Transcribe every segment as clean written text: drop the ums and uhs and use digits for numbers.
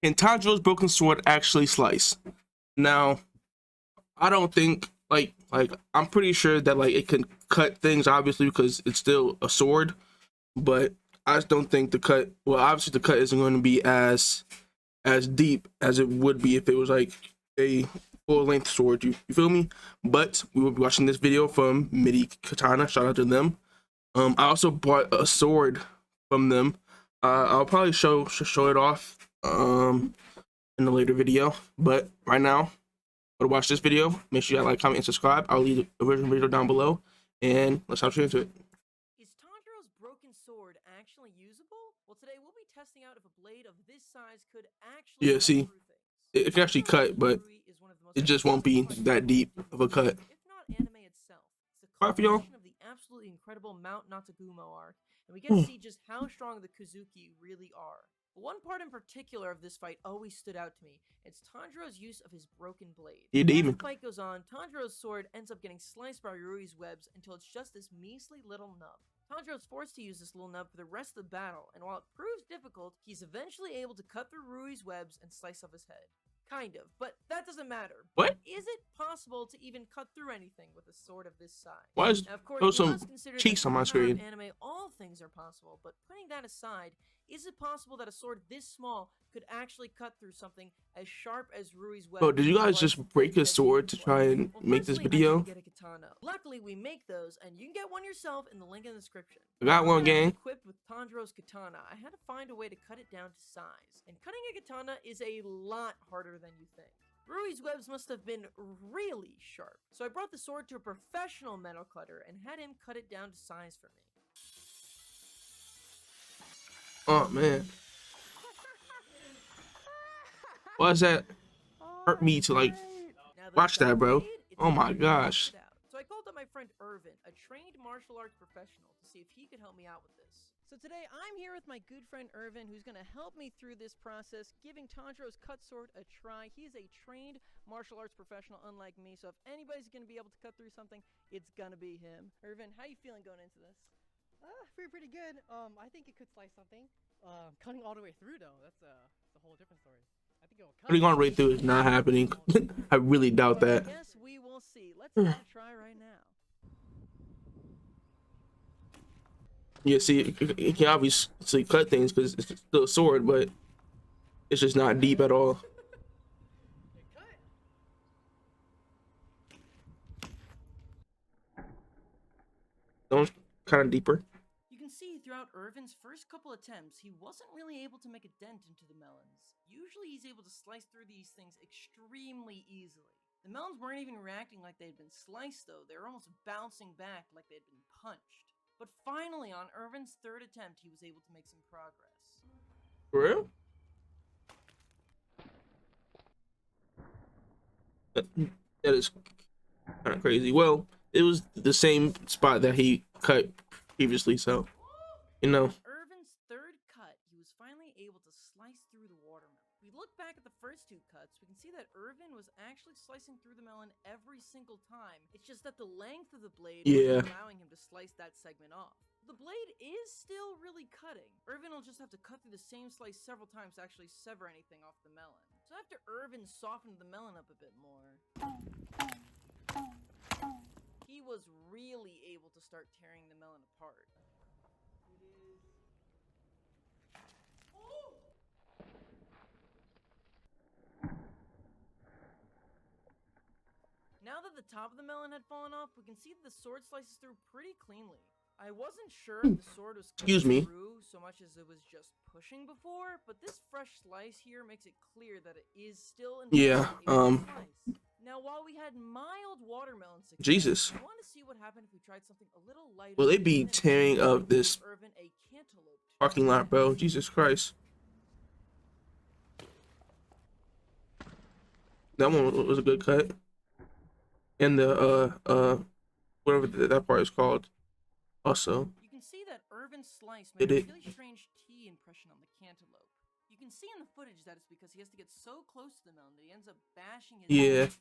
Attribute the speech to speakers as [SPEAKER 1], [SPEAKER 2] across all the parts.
[SPEAKER 1] Can Tanjiro's broken sword actually slice? Now, I don't think like I'm pretty sure that like it can cut things obviously because it's still a sword, but I just don't think the cut. Well, obviously the cut isn't going to be as deep as it would be if it was like a full length sword. You feel me? But we will be watching this video from MIDI Katana. Shout out to them. I also bought a sword from them. I'll probably show it off in a later video, but right now, go to watch this video. Make sure you like, comment, and subscribe. I'll leave the original video down below, and let's hop straight into it.
[SPEAKER 2] Is Tanjiro's broken sword actually usable? Well, today we'll be testing out if a blade of this size could actually
[SPEAKER 1] Yeah,
[SPEAKER 2] cut
[SPEAKER 1] see,
[SPEAKER 2] through things.
[SPEAKER 1] it can actually cut, but it just won't be that deep of a cut.
[SPEAKER 2] If not anime itself, it's the
[SPEAKER 1] All right, for y'all.
[SPEAKER 2] culmination of the absolutely incredible Mount Natsugumo arc, and we get to see just how strong the Kuzuki really are. But one part in particular of this fight always stood out to me. It's Tanjiro's use of his broken blade.
[SPEAKER 1] You
[SPEAKER 2] As
[SPEAKER 1] demon.
[SPEAKER 2] the fight goes on, Tanjiro's sword ends up getting sliced by Rui's webs until it's just this measly little nub. Tanjiro's forced to use this little nub for the rest of the battle, and while it proves difficult, he's eventually able to cut through Rui's webs and slice off his head. Kind of, but that doesn't matter.
[SPEAKER 1] What?
[SPEAKER 2] Is it possible to even cut through anything with a sword of this size?
[SPEAKER 1] Why is
[SPEAKER 2] Now, of course,
[SPEAKER 1] there some
[SPEAKER 2] must consider
[SPEAKER 1] cheeks
[SPEAKER 2] that
[SPEAKER 1] on my
[SPEAKER 2] in the genre of
[SPEAKER 1] screen?
[SPEAKER 2] anime, all things are possible, but putting that aside, is it possible that a sword this small could actually cut through something as sharp as Rui's web?
[SPEAKER 1] Bro, did you guys just break a sword to try and make this video?
[SPEAKER 2] I did get a katana. Luckily, we make those, and you can get one yourself in the link in the description.
[SPEAKER 1] I got one, gang.
[SPEAKER 2] Equipped with Tanjiro's katana, I had to find a way to cut it down to size. And cutting a katana is a lot harder than you think. Rui's webs must have been really sharp, so I brought the sword to a professional metal cutter and had him cut it down to size for me.
[SPEAKER 1] Oh man, why does that hurt me to like watch that, bro? Oh my gosh.
[SPEAKER 2] So I called up my friend Irvin, a trained martial arts professional, to see if he could help me out with this. So today I'm here with my good friend Irvin, who's going to help me through this process, giving Tanjiro's cut sword a try. He is a trained martial arts professional, unlike me, so if anybody's going to be able to cut through something, it's going to be him. Irvin, how you feeling going into this?
[SPEAKER 3] Pretty good. I think it could slice something. Cutting all the way through though, that's a whole different story. I think it'll cut.
[SPEAKER 1] Putting on right through is not happening. I really doubt that.
[SPEAKER 2] Yes, we will see. Let's give it a try right now.
[SPEAKER 1] Yeah, see, it can obviously cut things because it's still a sword, but it's just not deep at all. That one's kind of deeper.
[SPEAKER 2] You can see throughout Irvin's first couple attempts, he wasn't really able to make a dent into the melons. Usually he's able to slice through these things extremely easily. The melons weren't even reacting like they'd been sliced though, they were almost bouncing back like they'd been punched. But finally, on Irvin's third attempt, he was able to make some progress.
[SPEAKER 1] For real? That is kind of crazy. Well, it was the same spot that he cut previously, so, you know.
[SPEAKER 2] Irvin's third cut, he was finally able to slice through the watermelon. We look back at the first two cuts, we can see that Irvin was actually slicing through the melon every single time. It's just that the length of the blade wasn't allowing him to slice that segment off. The blade is still really cutting. Irvin will just have to cut through the same slice several times to actually sever anything off the melon. So after Irvin softened the melon up a bit more, he was really able to start tearing the melon apart. Now that the top of the melon had fallen off, we can see that the sword slices through pretty cleanly. I wasn't sure if the sword was cutting through so much as it was just pushing before, but this fresh slice here makes it clear that it is still in slice. Now while we had mild watermelon success,
[SPEAKER 1] Jesus.
[SPEAKER 2] I want to see what happened if we tried something a little lighter.
[SPEAKER 1] Will they be tearing up this parking lot, bro? Jesus Christ. That one was a good cut. And the whatever that part is called. Also,
[SPEAKER 2] you can see that Irvin's slice made a really strange T impression on the cantaloupe. You can see in the footage that it's because he has to get so close to the melon that he ends up bashing his head into it,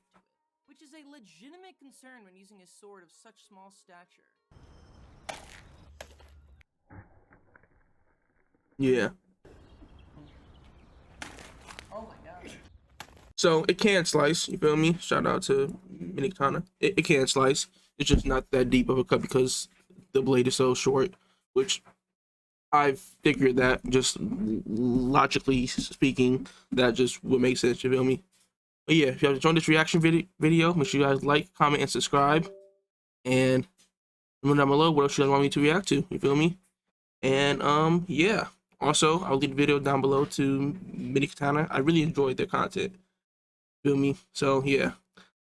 [SPEAKER 2] which is a legitimate concern when using a sword of such small stature.
[SPEAKER 1] Yeah. So it can slice, you feel me? Shout out to mini katana. It can slice. It's just not that deep of a cut because the blade is so short, which I've figured that just logically speaking, that just would make sense, you feel me? But yeah, if you have enjoyed this reaction video, make sure you guys like, comment, and subscribe. And comment down below what else you guys want me to react to, you feel me? And yeah. Also, I'll leave the video down below to Mini Katana. I really enjoyed their content. Feel me? So yeah.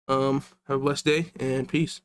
[SPEAKER 1] Have a blessed day and peace.